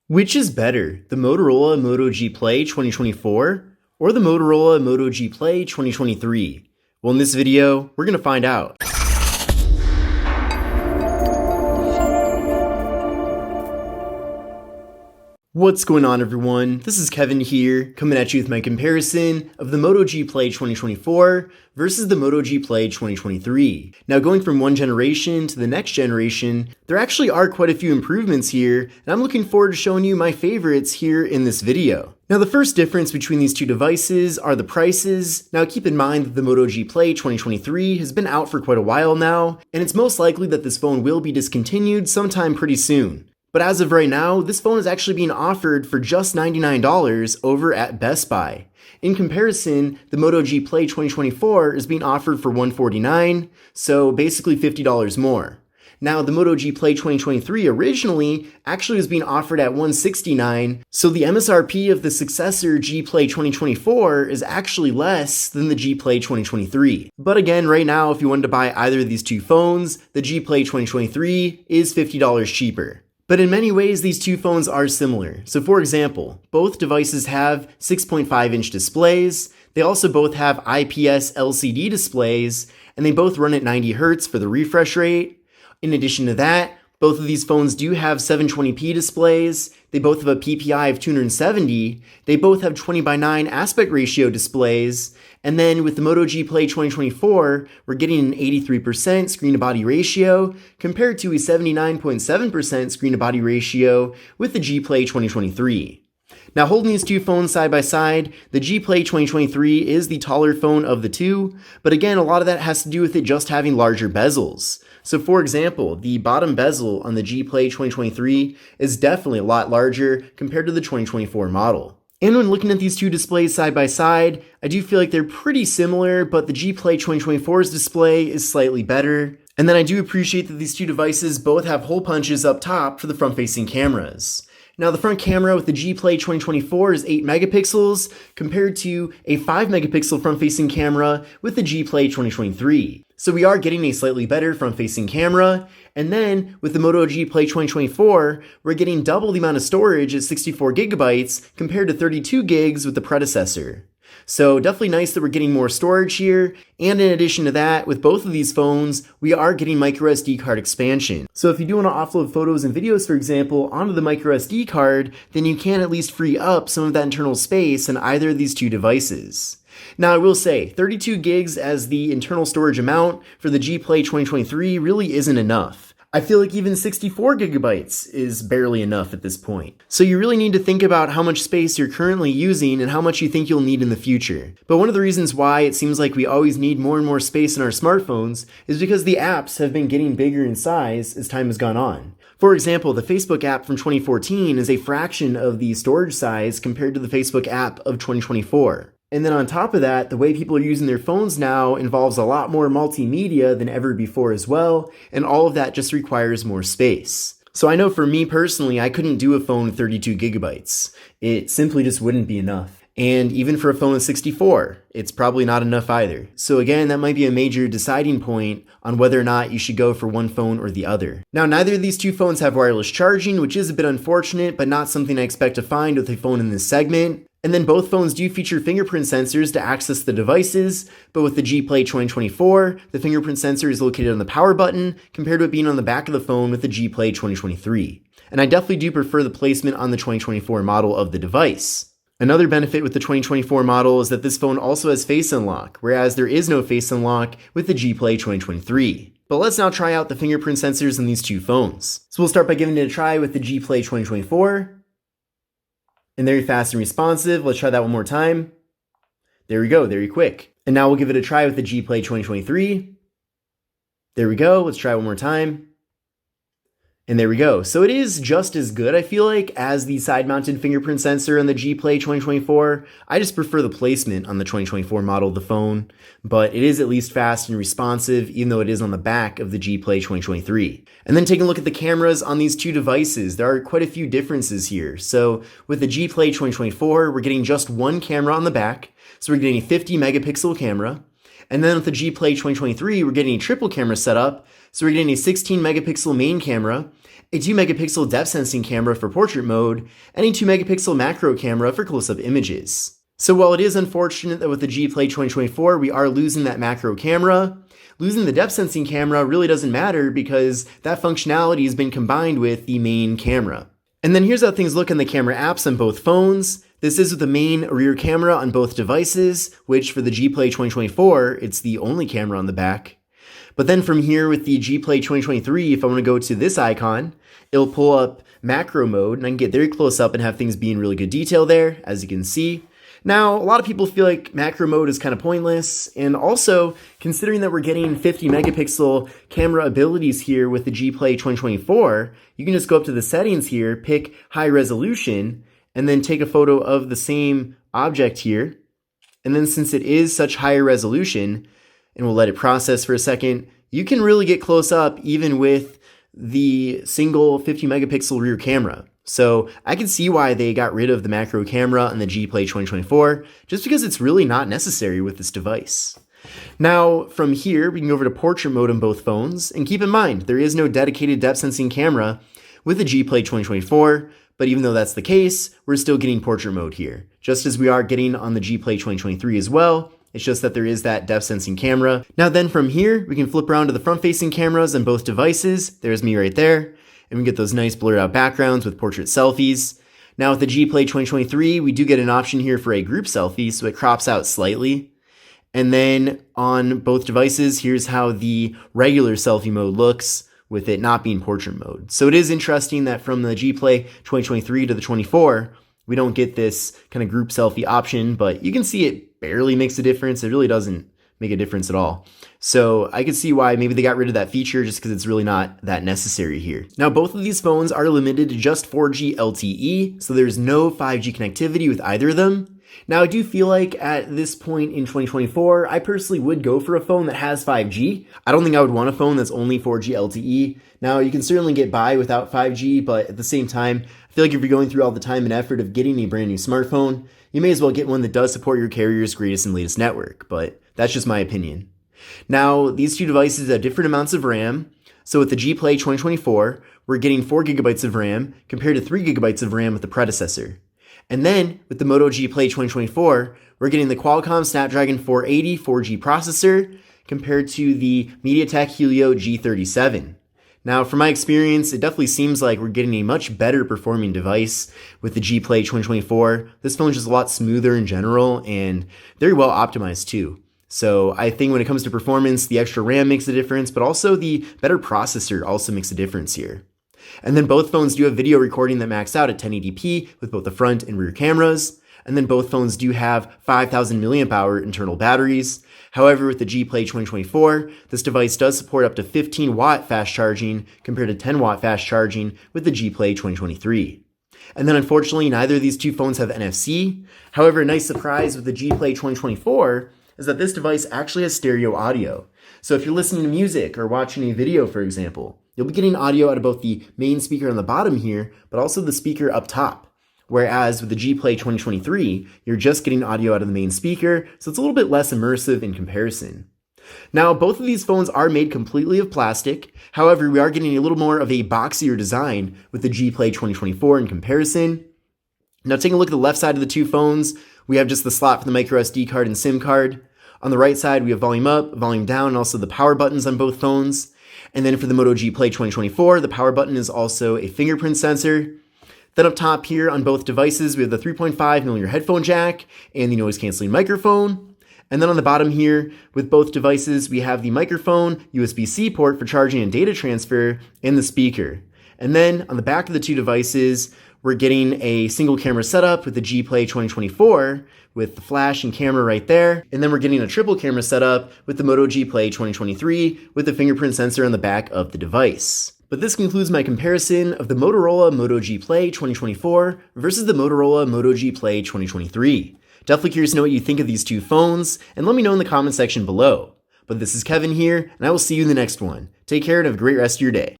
Which is better, the Motorola Moto G Play 2024 or the Motorola Moto G Play 2023? Well, in this video, we're going to find out. What's going on, everyone? This is Kevin here, coming at you with my comparison of the Moto G Play 2024 versus the Moto G Play 2023. Now, going from one generation to the next generation, there actually are quite a few improvements here, and I'm looking forward to showing you my favorites here in this video. Now, the first difference between these two devices are the prices. Now, keep in mind that the Moto G Play 2023 has been out for quite a while now, and it's most likely that this phone will be discontinued sometime pretty soon. But as of right now, this phone is actually being offered for just $99 over at Best Buy. In comparison, the Moto G Play 2024 is being offered for $149, so basically $50 more. Now, the Moto G Play 2023 originally actually was being offered at $169, so the MSRP of the successor G Play 2024 is actually less than the G Play 2023. But again, right now, if you wanted to buy either of these two phones, the G Play 2023 is $50 cheaper. But in many ways, these two phones are similar. So for example, both devices have 6.5-inch displays, they also both have IPS LCD displays, and they both run at 90 Hz for the refresh rate. In addition to that, both of these phones do have 720p displays, they both have a PPI of 270, they both have 20:9 aspect ratio displays, and then with the Moto G Play 2024, we're getting an 83% screen-to-body ratio compared to a 79.7% screen-to-body ratio with the G Play 2023. Now, holding these two phones side by side, the G Play 2023 is the taller phone of the two, but again, a lot of that has to do with it just having larger bezels. So for example, the bottom bezel on the G Play 2023 is definitely a lot larger compared to the 2024 model. And when looking at these two displays side by side, I do feel like they're pretty similar, but the G Play 2024's display is slightly better. And then I do appreciate that these two devices both have hole punches up top for the front-facing cameras. Now, the front camera with the G Play 2024 is 8 megapixels compared to a 5 megapixel front-facing camera with the G Play 2023. So we are getting a slightly better front-facing camera, and then with the Moto G Play 2024, we're getting double the amount of storage at 64 gigabytes compared to 32 gigs with the predecessor. So definitely nice that we're getting more storage here, and in addition to that, with both of these phones, we are getting microSD card expansion. So if you do want to offload photos and videos, for example, onto the microSD card, then you can at least free up some of that internal space in either of these two devices. Now, I will say, 32 gigs as the internal storage amount for the G Play 2023 really isn't enough. I feel like even 64 gigabytes is barely enough at this point. So you really need to think about how much space you're currently using and how much you think you'll need in the future. But one of the reasons why it seems like we always need more and more space in our smartphones is because the apps have been getting bigger in size as time has gone on. For example, the Facebook app from 2014 is a fraction of the storage size compared to the Facebook app of 2024. And then on top of that, the way people are using their phones now involves a lot more multimedia than ever before as well, and all of that just requires more space. So I know for me personally, I couldn't do a phone with 32 gigabytes. It simply just wouldn't be enough. And even for a phone with 64, it's probably not enough either. So again, that might be a major deciding point on whether or not you should go for one phone or the other. Now, neither of these two phones have wireless charging, which is a bit unfortunate, but not something I expect to find with a phone in this segment. And then both phones do feature fingerprint sensors to access the devices, but with the G Play 2024, the fingerprint sensor is located on the power button compared to it being on the back of the phone with the G Play 2023. And I definitely do prefer the placement on the 2024 model of the device. Another benefit with the 2024 model is that this phone also has Face Unlock, whereas there is no Face Unlock with the G Play 2023. But let's now try out the fingerprint sensors in these two phones. So we'll start by giving it a try with the G Play 2024. And very fast and responsive. Let's try that one more time. There we go, very quick. And now we'll give it a try with the G Play 2023. There we go, let's try it one more time. And there we go. So it is just as good, I feel like, as the side-mounted fingerprint sensor on the G Play 2024. I just prefer the placement on the 2024 model of the phone, but it is at least fast and responsive, even though it is on the back of the G Play 2023. And then taking a look at the cameras on these two devices, there are quite a few differences here. So with the G Play 2024, we're getting just one camera on the back, so we're getting a 50 megapixel camera. And then with the G Play 2023, we're getting a triple camera setup, So we're getting a 16 megapixel main camera, a 2 megapixel depth sensing camera for portrait mode, and a 2 megapixel macro camera for close-up images. So while it is unfortunate that with the G Play 2024 we are losing that macro camera, losing the depth sensing camera really doesn't matter because that functionality has been combined with the main camera. And then here's how things look in the camera apps on both phones. This is with the main rear camera on both devices, which for the G Play 2024, it's the only camera on the back. But then from here with the G Play 2023, if I want to go to this icon, it'll pull up macro mode and I can get very close up and have things be in really good detail there, as you can see. Now, a lot of people feel like macro mode is kind of pointless, and also considering that we're getting 50 megapixel camera abilities here with the G Play 2024, you can just go up to the settings here, pick high resolution, and then take a photo of the same object here. And then since it is such higher resolution, and we'll let it process for a second, you can really get close up even with the single 50 megapixel rear camera. So I can see why they got rid of the macro camera on the G Play 2024, just because it's really not necessary with this device. Now, from here, we can go over to portrait mode on both phones, and keep in mind, there is no dedicated depth sensing camera with the G Play 2024, but even though that's the case, we're still getting portrait mode here, just as we are getting on the G Play 2023 as well. It's just that there is that depth sensing camera. Now then from here, we can flip around to the front facing cameras on both devices. There's me right there. And we get those nice blurred out backgrounds with portrait selfies. Now with the G Play 2023, we do get an option here for a group selfie, so it crops out slightly. And then on both devices, here's how the regular selfie mode looks with it not being portrait mode. So it is interesting that from the G Play 2023 to the 24, we don't get this kind of group selfie option, but you can see it barely makes a difference. It really doesn't make a difference at all. So I could see why maybe they got rid of that feature just because it's really not that necessary here. Now, both of these phones are limited to just 4G LTE, so there's no 5G connectivity with either of them. Now, I do feel like at this point in 2024, I personally would go for a phone that has 5G. I don't think I would want a phone that's only 4G LTE. Now, you can certainly get by without 5G, but at the same time, I feel like if you're going through all the time and effort of getting a brand new smartphone, you may as well get one that does support your carrier's greatest and latest network, but that's just my opinion. Now, these two devices have different amounts of RAM. So with the G Play 2024, we're getting 4 gigabytes of RAM compared to 3 gigabytes of RAM with the predecessor. And then with the Moto G Play 2024, we're getting the Qualcomm Snapdragon 480 4G processor compared to the MediaTek Helio G37. Now, from my experience, it definitely seems like we're getting a much better performing device with the G Play 2024. This phone is just a lot smoother in general and very well optimized too. So I think when it comes to performance, the extra RAM makes a difference, but also the better processor also makes a difference here. And then both phones do have video recording that max out at 1080p with both the front and rear cameras. And then both phones do have 5,000 milliamp hour internal batteries. However, with the G Play 2024, this device does support up to 15 watt fast charging compared to 10 watt fast charging with the G Play 2023. And then unfortunately, neither of these two phones have NFC. However, a nice surprise with the G Play 2024 is that this device actually has stereo audio. So if you're listening to music or watching a video, for example, you'll be getting audio out of both the main speaker on the bottom here, but also the speaker up top. Whereas with the G Play 2023, you're just getting audio out of the main speaker, so it's a little bit less immersive in comparison. Now, both of these phones are made completely of plastic. However, we are getting a little more of a boxier design with the G Play 2024 in comparison. Now, taking a look at the left side of the two phones, we have just the slot for the micro SD card and SIM card. On the right side, we have volume up, volume down, and also the power buttons on both phones. And then for the Moto G Play 2024, the power button is also a fingerprint sensor. Then up top here on both devices, we have the 3.5mm headphone jack and the noise-canceling microphone. And then on the bottom here, with both devices, we have the microphone, USB-C port for charging and data transfer, and the speaker. And then on the back of the two devices, we're getting a single camera setup with the G Play 2024 with the flash and camera right there. And then we're getting a triple camera setup with the Moto G Play 2023 with the fingerprint sensor on the back of the device. But this concludes my comparison of the Motorola Moto G Play 2024 versus the Motorola Moto G Play 2023. Definitely curious to know what you think of these two phones, and let me know in the comment section below. But this is Kevin here, and I will see you in the next one. Take care and have a great rest of your day.